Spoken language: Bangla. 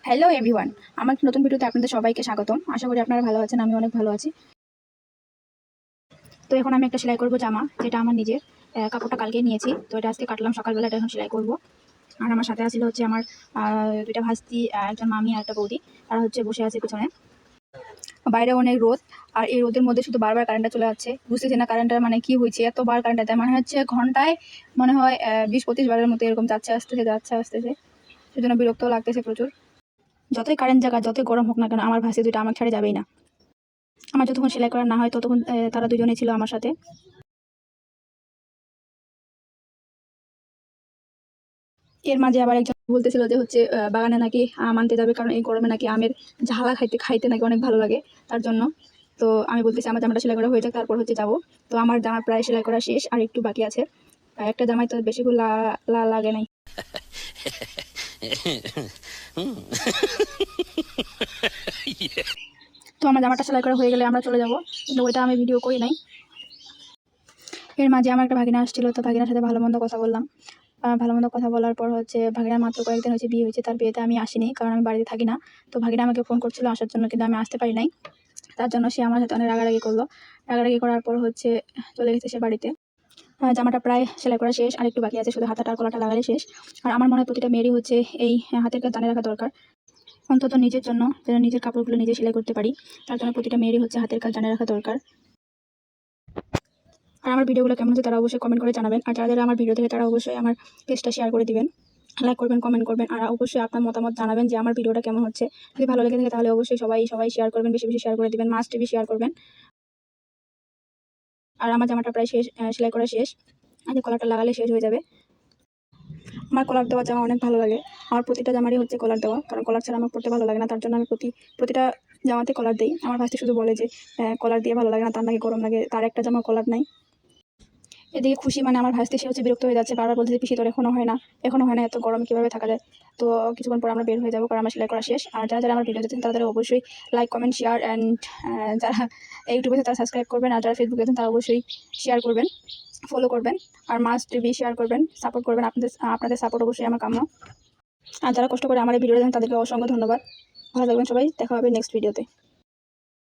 হ্যালো এভরিওয়ান, আমার নতুন ভিডিওতে আপনাদের সবাইকে স্বাগতম। আশা করি আপনারা ভালো আছেন, আমি অনেক ভালো আছি। তো এখন আমি একটা সেলাই করব জামা, যেটা আমার নিজের। কাপড়টা কালকে নিয়েছি, তো এটা আজকে কাটলাম সকালবেলা, এটা এখন সেলাই করব। আর আমার সাথে আসলে হচ্ছে আমার দুইটা ভাস্তি, একজন মামি আর একটা বৌদি। তারা হচ্ছে বসে আছে পিছনে। বাইরে অনেক রোদ, আর এই রোদের মধ্যে শুধু বারবার কারেন্টটা চলে যাচ্ছে। বুঝতেছি না কারেন্টটার মানে কি হয়েছে, এতবার কারেন্টটা দেয়। মানে হচ্ছে ঘন্টায় মনে হয় 20-25 বারের মতো এরকম যাচ্ছে আসতেছে। সেজন্য বিরক্ত লাগতেছে প্রচুর। যতই কারেন্ট জায়গা, যতই গরম হোক না কেন, আমার ভাসি দুইটা আমার ছেড়ে যাবেই না। আমার যতক্ষণ সেলাই করা না হয় ততক্ষণ তারা দুজনেই ছিল আমার সাথে। এর মাঝে আবার একজন বলতেছিল যে হচ্ছে বাগানে নাকি আম আনতে যাবে, কারণ এই গরমে নাকি আমের ঝালা খাইতে খাইতে নাকি অনেক ভালো লাগে তার জন্য। তো আমি বলতেছি আমার জামাটা সেলাই করা হয়ে যাক, তারপর হচ্ছে যাবো। তো আমার জামা প্রায় সেলাই করা শেষ, আর একটু বাকি আছে। একটা জামাই তো বেশি লাগে নাই। তো আমার জামাটা সেলাই করা হয়ে গেলে আমরা চলে যাবো, কিন্তু ওইটা আমি ভিডিও করি নাই। এর মাঝে আমার একটা ভাগিনা আসছিল, তো ভাগিনার সাথে ভালো মন্দ কথা বললাম। ভালো মন্দ কথা বলার পর হচ্ছে ভাগিনার মাত্র কয়েকদিন হচ্ছে বিয়ে হয়েছে, তার বিয়েতে আমি আসিনি, কারণ আমি বাড়িতে থাকি না। তো ভাগিনা আমাকে ফোন করছিল আসার জন্য, কিন্তু আমি আসতে পারি নাই। তার জন্য সে আমার সাথে অনেক রাগারাগি করলো। রাগারাগি করার পর হচ্ছে চলে গেছে সে বাড়িতে। জামাটা প্রায় সেলাই করা শেষ, আর একটু বাকি আছে, শুধু হাতাটা আর গলাটা লাগালে শেষ। আর আমার মনে হয় প্রতিটা মেয়েরই হচ্ছে এই হাতের কাজ জানিয়ে রাখা দরকার, অন্তত নিজের জন্য, যেন নিজের কাপড়গুলো নিজে সেলাই করতে পারি। তার জন্য প্রতিটা মেয়েরই হচ্ছে হাতের কাজ জানিয়ে রাখা দরকার। আর আমার ভিডিওগুলো কেমন হচ্ছে তারা অবশ্যই কমেন্ট করে জানাবেন। আর যারা আমার ভিডিও থেকে তারা অবশ্যই আমার পেজটা শেয়ার করে দিবেন, লাইক করবেন, কমেন্ট করবেন। আর অবশ্যই আপনার মতামত জানাবেন যে আমার ভিডিওটা কেমন হচ্ছে। যদি ভালো লেগে থাকে তাহলে অবশ্যই সবাই শেয়ার করবেন, বেশি বেশি শেয়ার করে দিবেন, মাস্ট বি শেয়ার করবেন। আর আমার জামাটা প্রায় শেষ, সেলাই করা শেষ। আর কলারটা লাগালে শেষ হয়ে যাবে। আমার কলার দেওয়া জামা অনেক ভালো লাগে। আমার প্রতিটা জামারই হচ্ছে কলার দেওয়া, কারণ কলার ছাড়া আমার পরতে ভালো লাগে না। তার জন্য আমি প্রতিটা জামাতে কলার দিই। আমার ভাস্তি শুধু বলে যে কলার দিয়ে ভালো লাগে না, তার নাকি গরম লাগে, তার একটা জামা কলার নাই। এদিকে খুশি মানে আমার ভাসতে, সে হচ্ছে বিরক্ত হয়ে যাচ্ছে, বারবার বলছে পিসি তোর এখনো হয় না, এত গরমে কিভাবে থাকা যায়। তো কিছুক্ষণ পর আমরা বের হয়ে যাবো, কারণ আমার সেলাই করা শেষ। আর যারা আমার ভিডিও দেখছেন তারা অবশ্যই লাইক, কমেন্ট, শেয়ার অ্যান্ড যারা ইউটিউবে তারা সাবস্ক্রাইব করবেন, আর যারা ফেসবুকে আছেন তারা অবশ্যই শেয়ার করবেন, ফলো করবেন। আর মাস্ট বি শেয়ার করবেন, সাপোর্ট করবেন। আপনাদের সাপোর্ট অবশ্যই আমার কাম্য। আর যারা কষ্ট করে আমার এই ভিডিও দেখেন তাদেরকে অসংখ্য ধন্যবাদ। ভালো থাকবেন সবাই, দেখা হবে নেক্সট ভিডিওতে।